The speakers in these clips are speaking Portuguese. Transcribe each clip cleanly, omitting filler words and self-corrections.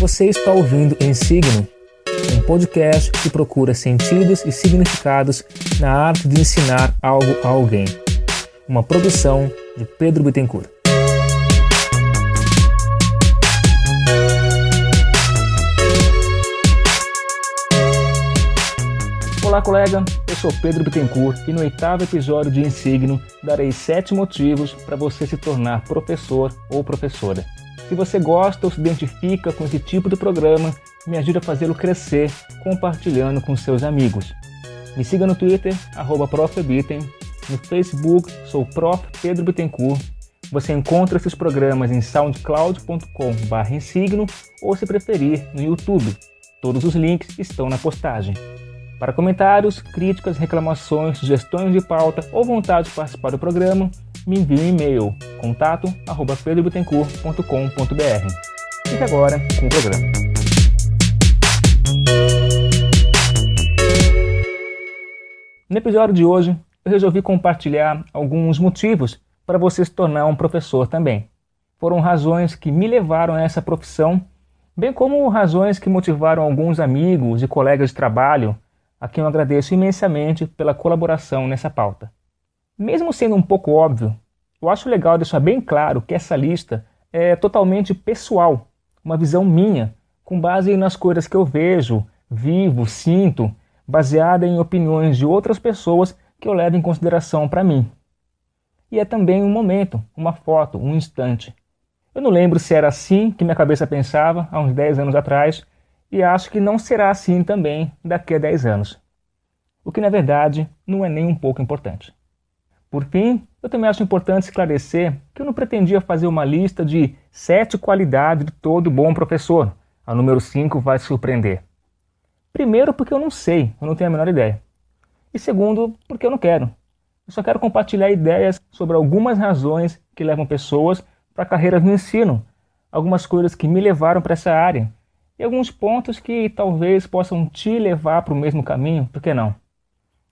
Você está ouvindo Em Signo, um podcast que procura sentidos e significados na arte de ensinar algo a alguém. Uma produção de Pedro Bittencourt. Olá, colega, eu sou Pedro Bittencourt e no 8º episódio de Em Signo darei 7 motivos para você se tornar professor ou professora. Se você gosta ou se identifica com esse tipo de programa, me ajude a fazê-lo crescer compartilhando com seus amigos. Me siga no Twitter, @profbitten, no Facebook, sou Prof. Pedro Bittencourt. Você encontra esses programas em soundcloud.com/emsigno ou, se preferir, no YouTube. Todos os links estão na postagem. Para comentários, críticas, reclamações, sugestões de pauta ou vontade de participar do programa, me envie um e-mail, contato@pedrobittencourt.com.br. Fique agora com o programa. No episódio de hoje, eu resolvi compartilhar alguns motivos para você se tornar um professor também. Foram razões que me levaram a essa profissão, bem como razões que motivaram alguns amigos e colegas de trabalho, a quem eu agradeço imensamente pela colaboração nessa pauta. Mesmo sendo um pouco óbvio, eu acho legal deixar bem claro que essa lista é totalmente pessoal, uma visão minha, com base nas coisas que eu vejo, vivo, sinto, baseada em opiniões de outras pessoas que eu levo em consideração para mim. E é também um momento, uma foto, um instante. Eu não lembro se era assim que minha cabeça pensava há uns 10 anos atrás, e acho que não será assim também daqui a 10 anos. O que, na verdade, não é nem um pouco importante. Por fim, eu também acho importante esclarecer que eu não pretendia fazer uma lista de 7 qualidades de todo bom professor. A número 5 vai surpreender. Primeiro, porque eu não sei, eu não tenho a menor ideia. E segundo, porque eu não quero. Eu só quero compartilhar ideias sobre algumas razões que levam pessoas para carreiras no ensino, algumas coisas que me levaram para essa área, e alguns pontos que talvez possam te levar para o mesmo caminho, por que não?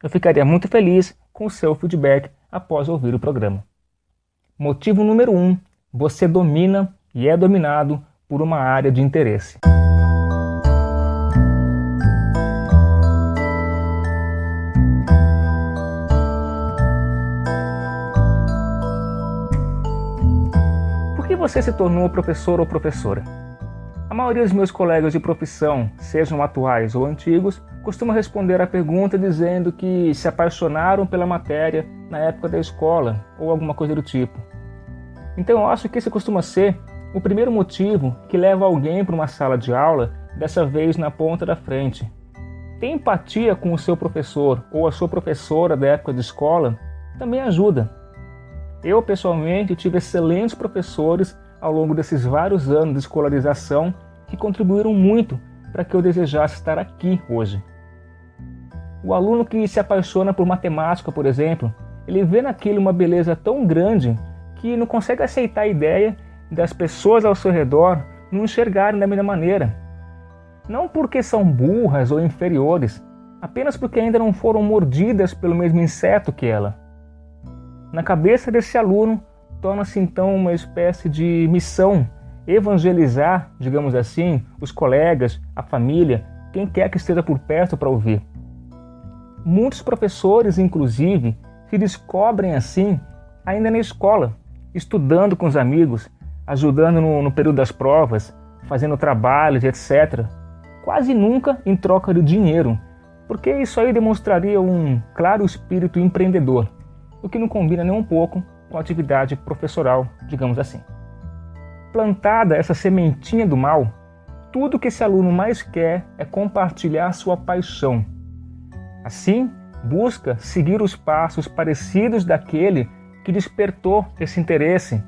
Eu ficaria muito feliz com o seu feedback após ouvir o programa. Motivo número 1. Você domina e é dominado por uma área de interesse. Por que você se tornou professor ou professora? A maioria dos meus colegas de profissão, sejam atuais ou antigos, costuma responder à pergunta dizendo que se apaixonaram pela matéria na época da escola ou alguma coisa do tipo. Então eu acho que esse costuma ser o primeiro motivo que leva alguém para uma sala de aula, dessa vez na ponta da frente. Ter empatia com o seu professor ou a sua professora da época de escola também ajuda. Eu, pessoalmente, tive excelentes professores ao longo desses vários anos de escolarização que contribuíram muito para que eu desejasse estar aqui hoje. O aluno que se apaixona por matemática, por exemplo, ele vê naquilo uma beleza tão grande que não consegue aceitar a ideia das pessoas ao seu redor não enxergarem da mesma maneira. Não porque são burras ou inferiores, apenas porque ainda não foram mordidas pelo mesmo inseto que ela. Na cabeça desse aluno, torna-se então uma espécie de missão evangelizar, digamos assim, os colegas, a família, quem quer que esteja por perto para ouvir. Muitos professores, inclusive, se descobrem assim ainda na escola, estudando com os amigos, ajudando no período das provas, fazendo trabalhos, etc. Quase nunca em troca de dinheiro, porque isso aí demonstraria um claro espírito empreendedor, o que não combina nem um pouco com a atividade professoral, digamos assim. Plantada essa sementinha do mal, tudo que esse aluno mais quer é compartilhar sua paixão. Assim, busca seguir os passos parecidos daquele que despertou esse interesse,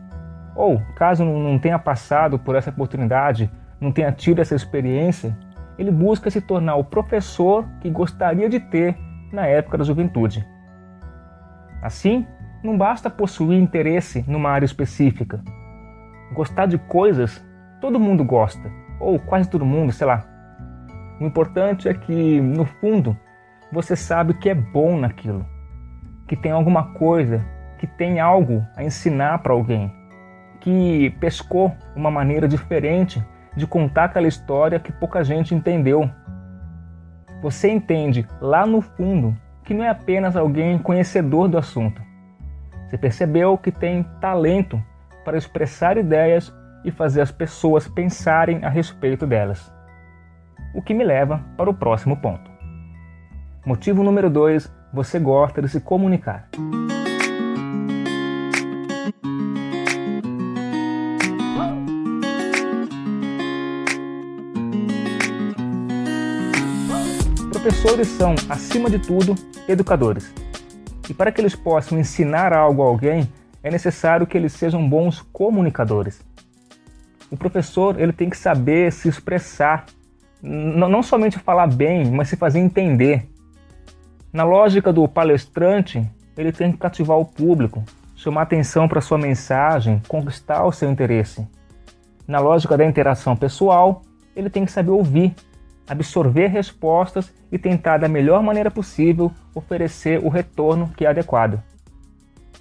ou, caso não tenha passado por essa oportunidade, não tenha tido essa experiência, ele busca se tornar o professor que gostaria de ter na época da juventude. Assim, não basta possuir interesse numa área específica. Gostar de coisas, todo mundo gosta, ou quase todo mundo, sei lá. O importante é que, no fundo, você sabe que é bom naquilo, que tem alguma coisa, que tem algo a ensinar para alguém, que pescou uma maneira diferente de contar aquela história que pouca gente entendeu. Você entende lá no fundo que não é apenas alguém conhecedor do assunto. Você percebeu que tem talento para expressar ideias e fazer as pessoas pensarem a respeito delas. O que me leva para o próximo ponto. Motivo número 2, você gosta de se comunicar. Professores são, acima de tudo, educadores. E para que eles possam ensinar algo a alguém, é necessário que eles sejam bons comunicadores. O professor ele tem que saber se expressar, não somente falar bem, mas se fazer entender. Na lógica do palestrante, ele tem que cativar o público, chamar atenção para sua mensagem, conquistar o seu interesse. Na lógica da interação pessoal, ele tem que saber ouvir, absorver respostas e tentar da melhor maneira possível oferecer o retorno que é adequado.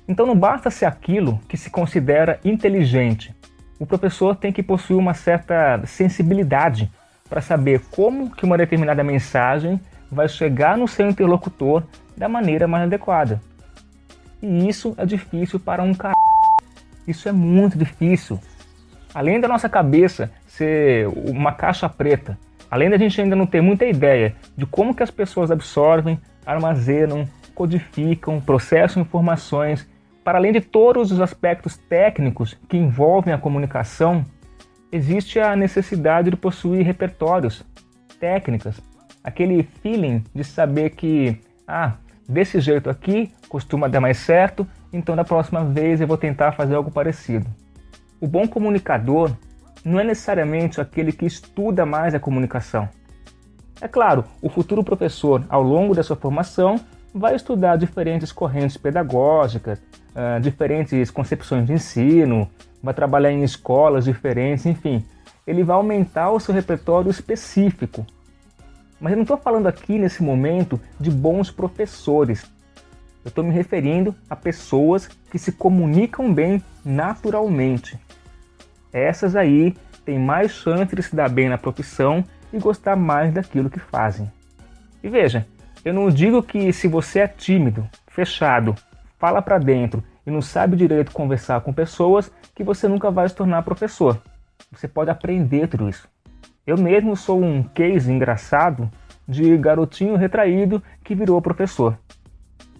Então não basta ser aquilo que se considera inteligente. O professor tem que possuir uma certa sensibilidade para saber como que uma determinada mensagem vai chegar no seu interlocutor da maneira mais adequada. E isso é difícil para um cara. Isso é muito difícil. Além da nossa cabeça ser uma caixa preta, além da gente ainda não ter muita ideia de como que as pessoas absorvem, armazenam, codificam, processam informações, para além de todos os aspectos técnicos que envolvem a comunicação, existe a necessidade de possuir repertórios, técnicas, aquele feeling de saber que, desse jeito aqui costuma dar mais certo, então da próxima vez eu vou tentar fazer algo parecido. O bom comunicador não é necessariamente aquele que estuda mais a comunicação. É claro, o futuro professor, ao longo da sua formação, vai estudar diferentes correntes pedagógicas, diferentes concepções de ensino, vai trabalhar em escolas diferentes, enfim. Ele vai aumentar o seu repertório específico. Mas eu não estou falando aqui, nesse momento, de bons professores. Eu estou me referindo a pessoas que se comunicam bem naturalmente. Essas aí têm mais chance de se dar bem na profissão e gostar mais daquilo que fazem. E veja, eu não digo que se você é tímido, fechado, fala para dentro e não sabe direito conversar com pessoas, que você nunca vai se tornar professor. Você pode aprender tudo isso. Eu mesmo sou um case engraçado de garotinho retraído que virou professor.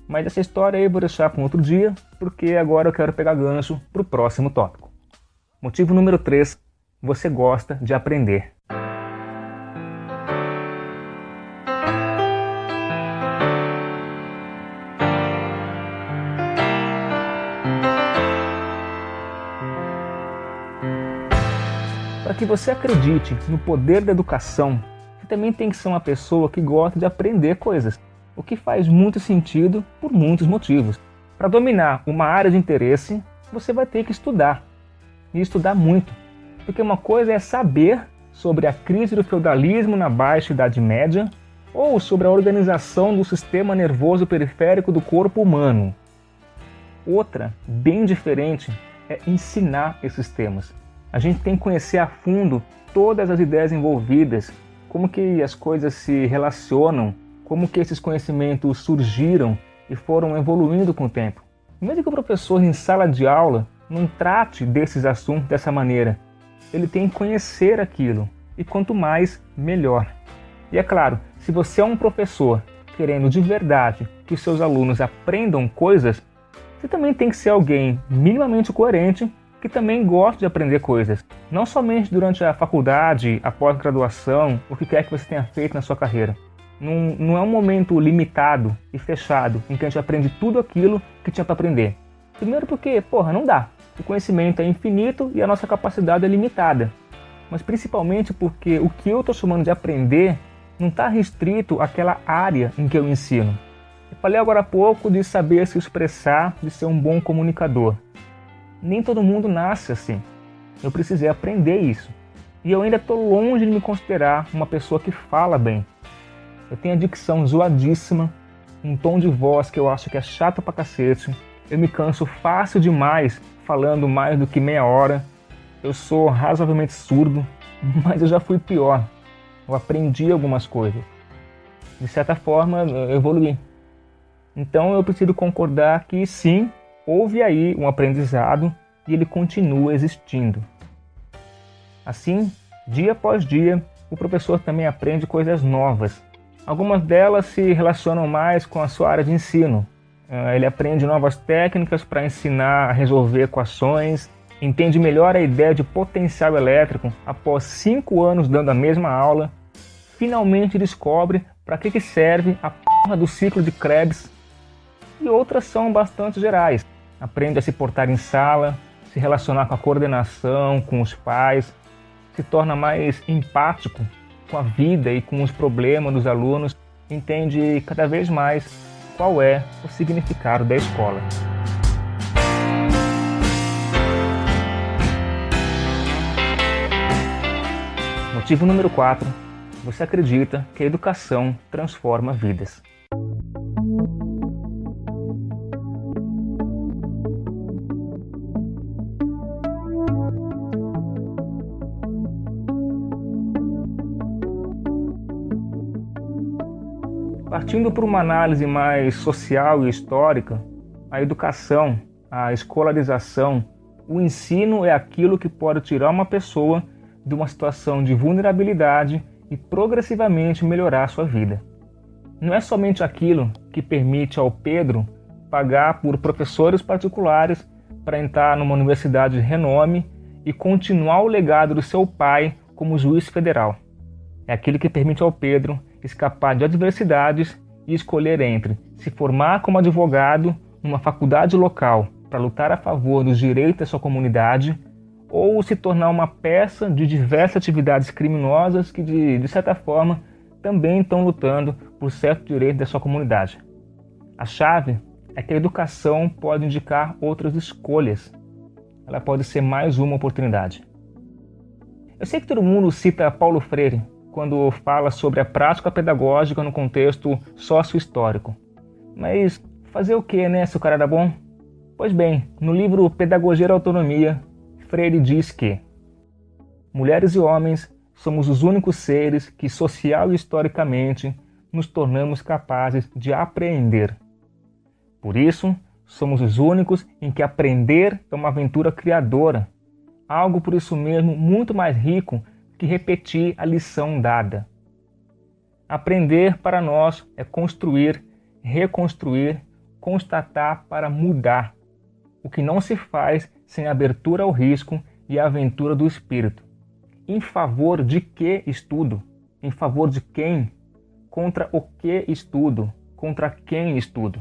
Mas essa história aí eu vou deixar para um outro dia, porque agora eu quero pegar gancho para o próximo tópico. Motivo número 3, você gosta de aprender. Para que você acredite no poder da educação, você também tem que ser uma pessoa que gosta de aprender coisas, o que faz muito sentido por muitos motivos. Para dominar uma área de interesse, você vai ter que estudar, e estudar muito, porque uma coisa é saber sobre a crise do feudalismo na Baixa Idade Média ou sobre a organização do sistema nervoso periférico do corpo humano. Outra, bem diferente, é ensinar esses temas. A gente tem que conhecer a fundo todas as ideias envolvidas, como que as coisas se relacionam, como que esses conhecimentos surgiram e foram evoluindo com o tempo. Mesmo que o professor em sala de aula não trate desses assuntos dessa maneira, ele tem que conhecer aquilo, e quanto mais, melhor. E é claro, se você é um professor querendo de verdade que os seus alunos aprendam coisas, você também tem que ser alguém minimamente coerente que também gosta de aprender coisas. Não somente durante a faculdade, a pós-graduação, o que quer que você tenha feito na sua carreira. Não é um momento limitado e fechado em que a gente aprende tudo aquilo que tinha para aprender. Primeiro porque, não dá. O conhecimento é infinito e a nossa capacidade é limitada. Mas principalmente porque o que eu estou chamando de aprender não está restrito àquela área em que eu ensino. Eu falei agora há pouco de saber se expressar, de ser um bom comunicador. Nem todo mundo nasce assim. Eu precisei aprender isso. E eu ainda estou longe de me considerar uma pessoa que fala bem. Eu tenho a dicção zoadíssima, um tom de voz que eu acho que é chato pra cacete. Eu me canso fácil demais falando mais do que meia hora. Eu sou razoavelmente surdo. mas eu já fui pior. Eu aprendi algumas coisas. De certa forma, eu evoluí. Então eu preciso concordar que sim, houve aí um aprendizado e ele continua existindo. Assim, dia após dia, o professor também aprende coisas novas. Algumas delas se relacionam mais com a sua área de ensino. Ele aprende novas técnicas para ensinar a resolver equações, entende melhor a ideia de potencial elétrico após 5 anos dando a mesma aula, finalmente descobre para que serve a porra do ciclo de Krebs, e outras são bastante gerais. Aprende a se portar em sala, se relacionar com a coordenação, com os pais, se torna mais empático com a vida e com os problemas dos alunos, entende cada vez mais qual é o significado da escola. Motivo número 4. Você acredita que a educação transforma vidas. Partindo por uma análise mais social e histórica, a educação, a escolarização, o ensino é aquilo que pode tirar uma pessoa de uma situação de vulnerabilidade e progressivamente melhorar sua vida. Não é somente aquilo que permite ao Pedro pagar por professores particulares para entrar numa universidade de renome e continuar o legado do seu pai como juiz federal. É aquilo que permite ao Pedro escapar de adversidades e escolher entre se formar como advogado numa faculdade local para lutar a favor dos direitos da sua comunidade ou se tornar uma peça de diversas atividades criminosas que, de certa forma, também estão lutando por certo direito da sua comunidade. A chave é que a educação pode indicar outras escolhas. Ela pode ser mais uma oportunidade. Eu sei que todo mundo cita Paulo Freire quando fala sobre a prática pedagógica no contexto sócio-histórico. Mas fazer o que, né, se o cara era bom? Pois bem, no livro Pedagogia da Autonomia, Freire diz que mulheres e homens somos os únicos seres que, social e historicamente, nos tornamos capazes de apreender. Por isso, somos os únicos em que aprender é uma aventura criadora, algo por isso mesmo muito mais rico que repetir a lição dada. Aprender para nós é construir, reconstruir, constatar para mudar, o que não se faz sem abertura ao risco e a aventura do espírito. Em favor de que estudo? Em favor de quem? Contra o que estudo? Contra quem estudo?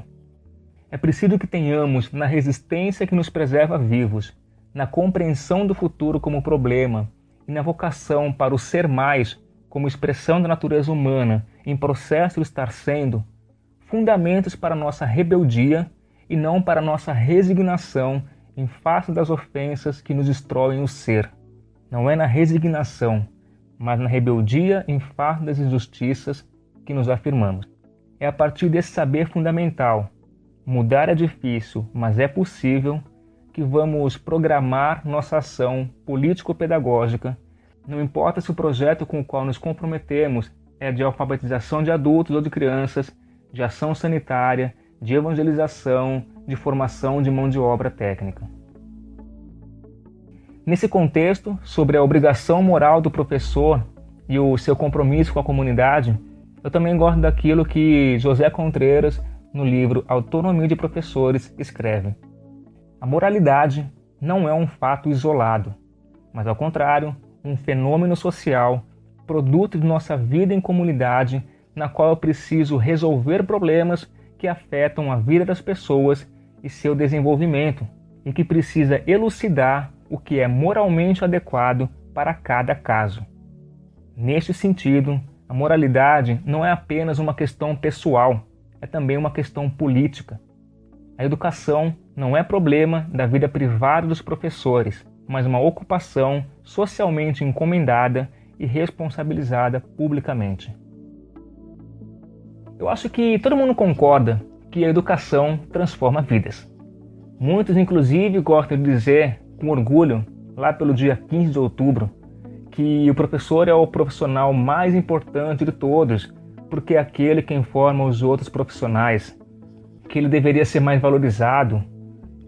É preciso que tenhamos na resistência que nos preserva vivos, na compreensão do futuro como problema e na vocação para o ser mais como expressão da natureza humana em processo de estar sendo, fundamentos para nossa rebeldia e não para nossa resignação em face das ofensas que nos destroem o ser. Não é na resignação, mas na rebeldia em face das injustiças que nos afirmamos. É a partir desse saber fundamental, mudar é difícil, mas é possível, que vamos programar nossa ação político-pedagógica. Não importa se o projeto com o qual nos comprometemos é de alfabetização de adultos ou de crianças, de ação sanitária, de evangelização, de formação de mão de obra técnica. Nesse contexto, sobre a obrigação moral do professor e o seu compromisso com a comunidade, eu também gosto daquilo que José Contreras, no livro Autonomia de Professores, escreve. A moralidade não é um fato isolado, mas, ao contrário, um fenômeno social, produto de nossa vida em comunidade, na qual eu preciso resolver problemas que afetam a vida das pessoas e seu desenvolvimento, e que precisa elucidar o que é moralmente adequado para cada caso. Neste sentido, a moralidade não é apenas uma questão pessoal, é também uma questão política. A educação não é problema da vida privada dos professores, mas uma ocupação socialmente encomendada e responsabilizada publicamente. Eu acho que todo mundo concorda que a educação transforma vidas. Muitos, inclusive, gostam de dizer, com orgulho, lá pelo dia 15 de outubro, que o professor é o profissional mais importante de todos, porque é aquele quem forma os outros profissionais, que ele deveria ser mais valorizado,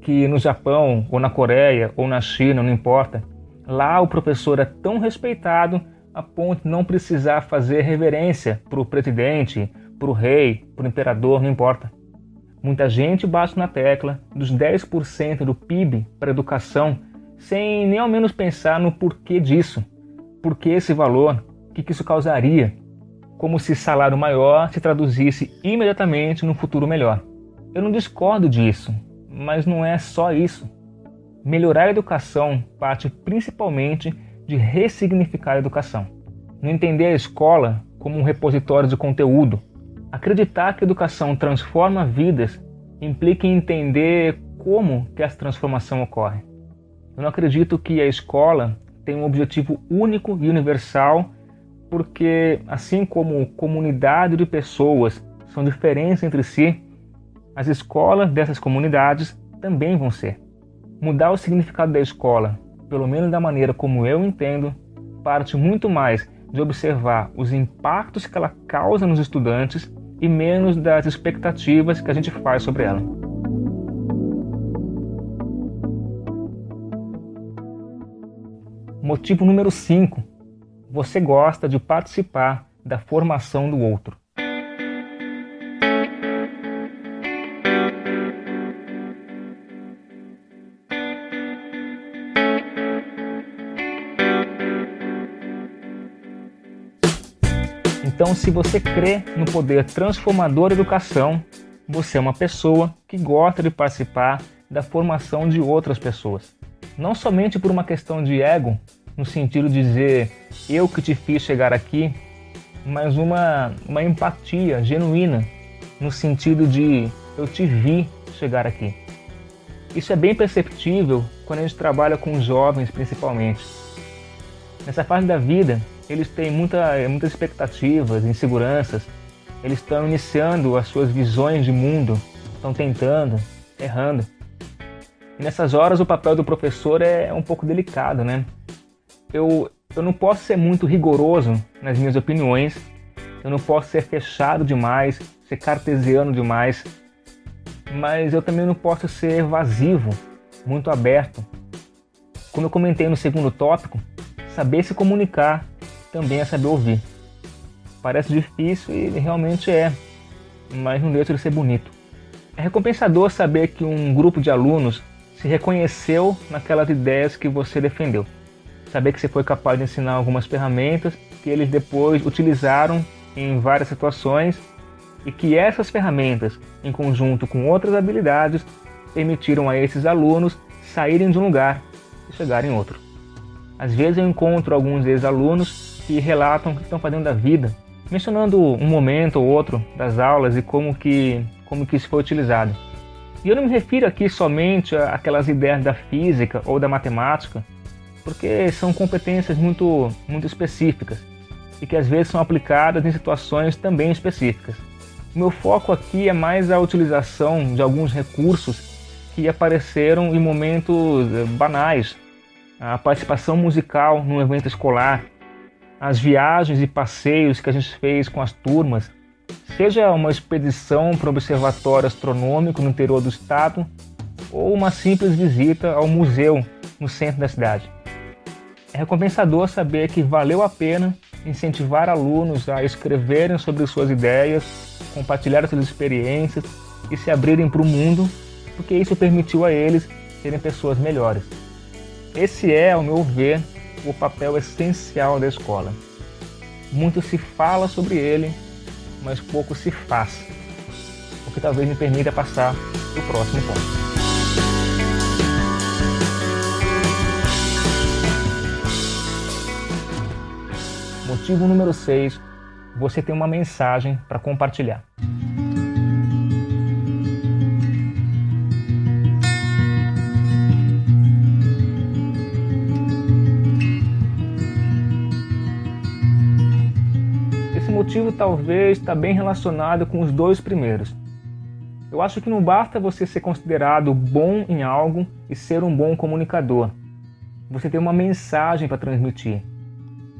que no Japão, ou na Coreia, ou na China, não importa, lá o professor é tão respeitado a ponto de não precisar fazer reverência para o presidente, para o rei, para o imperador, não importa. Muita gente bate na tecla dos 10% do PIB para a educação sem nem ao menos pensar no porquê disso, por que esse valor, o que isso causaria, como se salário maior se traduzisse imediatamente num futuro melhor. Eu não discordo disso, mas não é só isso. Melhorar a educação parte principalmente de ressignificar a educação. Não entender a escola como um repositório de conteúdo. Acreditar que a educação transforma vidas implica em entender como que essa transformação ocorre. Eu não acredito que a escola tem um objetivo único e universal, porque assim como comunidade de pessoas são diferentes entre si, as escolas dessas comunidades também vão ser. Mudar o significado da escola, pelo menos da maneira como eu entendo, parte muito mais de observar os impactos que ela causa nos estudantes e menos das expectativas que a gente faz sobre ela. Motivo número 5. Você gosta de participar da formação do outro. Então, se você crê no poder transformador da educação, você é uma pessoa que gosta de participar da formação de outras pessoas. Não somente por uma questão de ego, no sentido de dizer eu que te fiz chegar aqui, mas uma empatia genuína, no sentido de eu te vi chegar aqui. Isso é bem perceptível quando a gente trabalha com jovens, principalmente. Nessa fase da vida, eles têm muitas expectativas, inseguranças, eles estão iniciando as suas visões de mundo, estão tentando, errando. E nessas horas o papel do professor é um pouco delicado, né? Eu não posso ser muito rigoroso nas minhas opiniões, eu não posso ser fechado demais, ser cartesiano demais, mas eu também não posso ser evasivo, muito aberto. Como eu comentei no segundo tópico, saber se comunicar também é saber ouvir. Parece difícil e realmente é, mas não deixa de ser bonito. É recompensador saber que um grupo de alunos se reconheceu naquelas ideias que você defendeu. Saber que você foi capaz de ensinar algumas ferramentas que eles depois utilizaram em várias situações e que essas ferramentas, em conjunto com outras habilidades, permitiram a esses alunos saírem de um lugar e chegarem em outro. Às vezes eu encontro alguns ex-alunos que relatam o que estão fazendo da vida, mencionando um momento ou outro das aulas e como que isso foi utilizado. E eu não me refiro aqui somente àquelas ideias da física ou da matemática, porque são competências muito específicas e que às vezes são aplicadas em situações também específicas. O meu foco aqui é mais a utilização de alguns recursos que apareceram em momentos banais, a participação musical num evento escolar, as viagens e passeios que a gente fez com as turmas, seja uma expedição para o observatório astronômico no interior do estado ou uma simples visita ao museu no centro da cidade. É recompensador saber que valeu a pena incentivar alunos a escreverem sobre suas ideias, compartilhar suas experiências e se abrirem para o mundo, porque isso permitiu a eles serem pessoas melhores. Esse é, ao meu ver, o papel essencial da escola. Muito se fala sobre ele, mas pouco se faz, o que talvez me permita passar para o próximo ponto. Motivo número 6, você tem uma mensagem para compartilhar. Esse motivo talvez está bem relacionado com os dois primeiros. Eu acho que não basta você ser considerado bom em algo e ser um bom comunicador. Você tem uma mensagem para transmitir.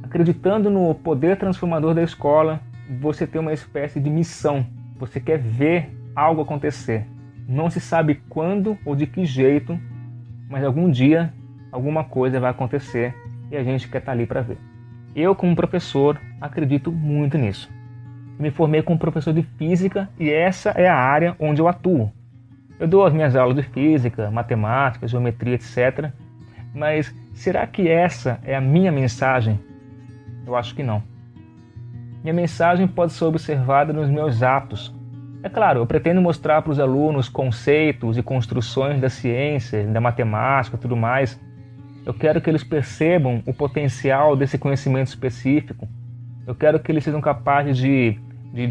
Acreditando no poder transformador da escola, você tem uma espécie de missão. Você quer ver algo acontecer. Não se sabe quando ou de que jeito, mas algum dia alguma coisa vai acontecer e a gente quer estar ali para ver. Eu, como professor, acredito muito nisso. Me formei como professor de física e essa é a área onde eu atuo. Eu dou as minhas aulas de física, matemática, geometria, etc. Mas será que essa é a minha mensagem? Eu acho que não. Minha mensagem pode ser observada nos meus atos. É claro, eu pretendo mostrar para os alunos conceitos e construções da ciência, da matemática e tudo mais. Eu quero que eles percebam o potencial desse conhecimento específico. Eu quero que eles sejam capazes de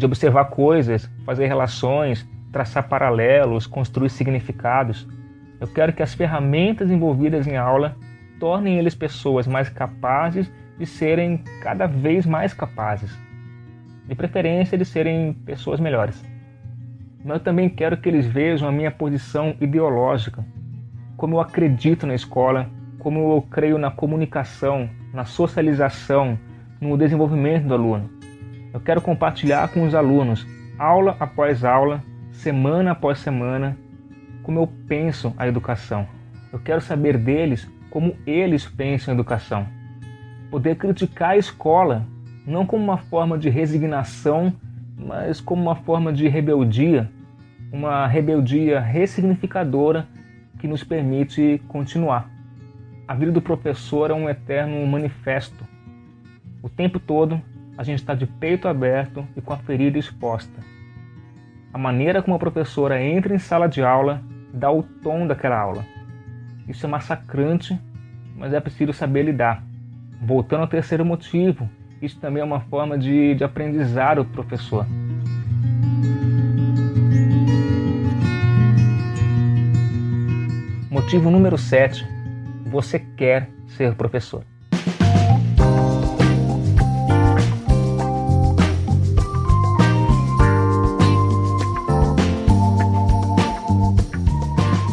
observar coisas, fazer relações, traçar paralelos, construir significados. Eu quero que as ferramentas envolvidas em aula tornem eles pessoas mais capazes de serem cada vez mais capazes. De preferência, de serem pessoas melhores. Mas eu também quero que eles vejam a minha posição ideológica, como eu acredito na escola, como eu creio na comunicação, na socialização, no desenvolvimento do aluno. Eu quero compartilhar com os alunos, aula após aula, semana após semana, como eu penso a educação. Eu quero saber deles como eles pensam a educação. Poder criticar a escola, não como uma forma de resignação, mas como uma forma de rebeldia, uma rebeldia ressignificadora que nos permite continuar. A vida do professor é um eterno manifesto. O tempo todo a gente está de peito aberto e com a ferida exposta. A maneira como a professora entra em sala de aula dá o tom daquela aula. Isso é massacrante, mas é preciso saber lidar. Voltando ao terceiro motivo, isso também é uma forma de aprendizar o professor. Motivo número 7. Você quer ser professor.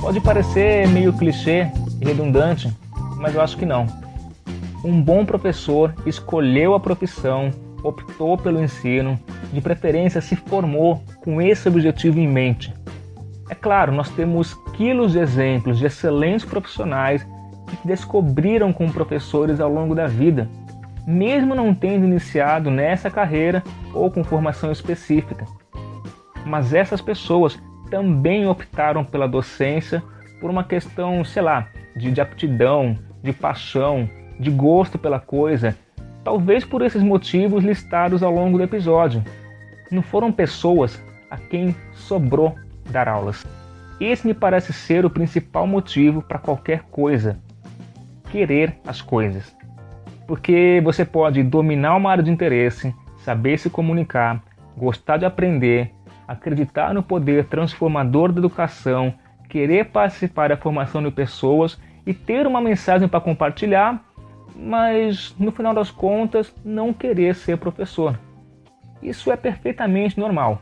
Pode parecer meio clichê e redundante, mas eu acho que não. Um bom professor escolheu a profissão, optou pelo ensino, de preferência se formou com esse objetivo em mente. É claro, nós temos quilos de exemplos de excelentes profissionais que descobriram como professores ao longo da vida, mesmo não tendo iniciado nessa carreira ou com formação específica. Mas essas pessoas também optaram pela docência por uma questão, de aptidão, de paixão, de gosto pela coisa, talvez por esses motivos listados ao longo do episódio. Não foram pessoas a quem sobrou dar aulas. Esse me parece ser o principal motivo para qualquer coisa: querer as coisas. Porque você pode dominar uma área de interesse, saber se comunicar, gostar de aprender, acreditar no poder transformador da educação, querer participar da formação de pessoas e ter uma mensagem para compartilhar, mas no final das contas não querer ser professor. Isso é perfeitamente normal.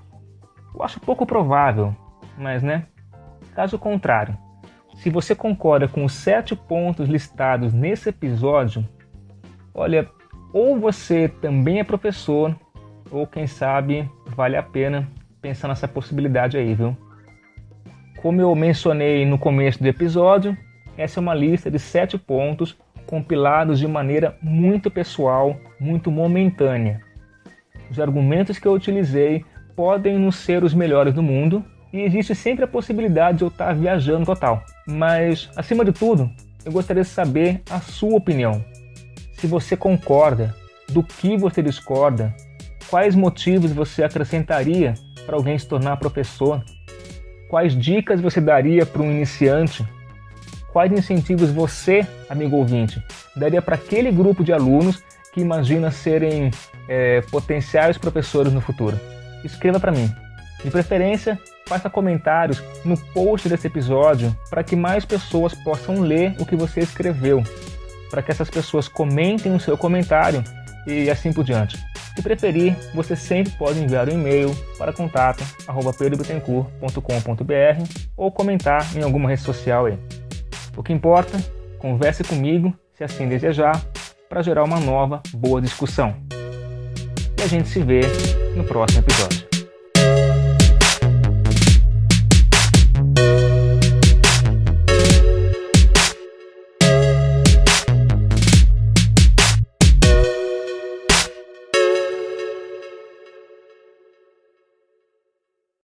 Eu acho pouco provável, mas caso contrário, se você concorda com os 7 pontos listados nesse episódio, olha, ou você também é professor, ou quem sabe vale a pena pensar nessa possibilidade aí, viu? Como eu mencionei no começo do episódio, essa é uma lista de 7 pontos compilados de maneira muito pessoal, muito momentânea. Os argumentos que eu utilizei podem não ser os melhores do mundo e existe sempre a possibilidade de eu estar viajando total. Mas, acima de tudo, eu gostaria de saber a sua opinião. Se você concorda, do que você discorda, quais motivos você acrescentaria para alguém se tornar professor, quais dicas você daria para um iniciante, quais incentivos você, amigo ouvinte, daria para aquele grupo de alunos que imagina serem potenciais professores no futuro. Escreva para mim. De preferência, faça comentários no post desse episódio para que mais pessoas possam ler o que você escreveu, para que essas pessoas comentem o seu comentário e assim por diante. Se preferir, você sempre pode enviar um e-mail para contato@pedrobittencourt.com.br ou comentar em alguma rede social aí. O que importa, converse comigo, se assim desejar, para gerar uma nova, boa discussão. E a gente se vê no próximo episódio.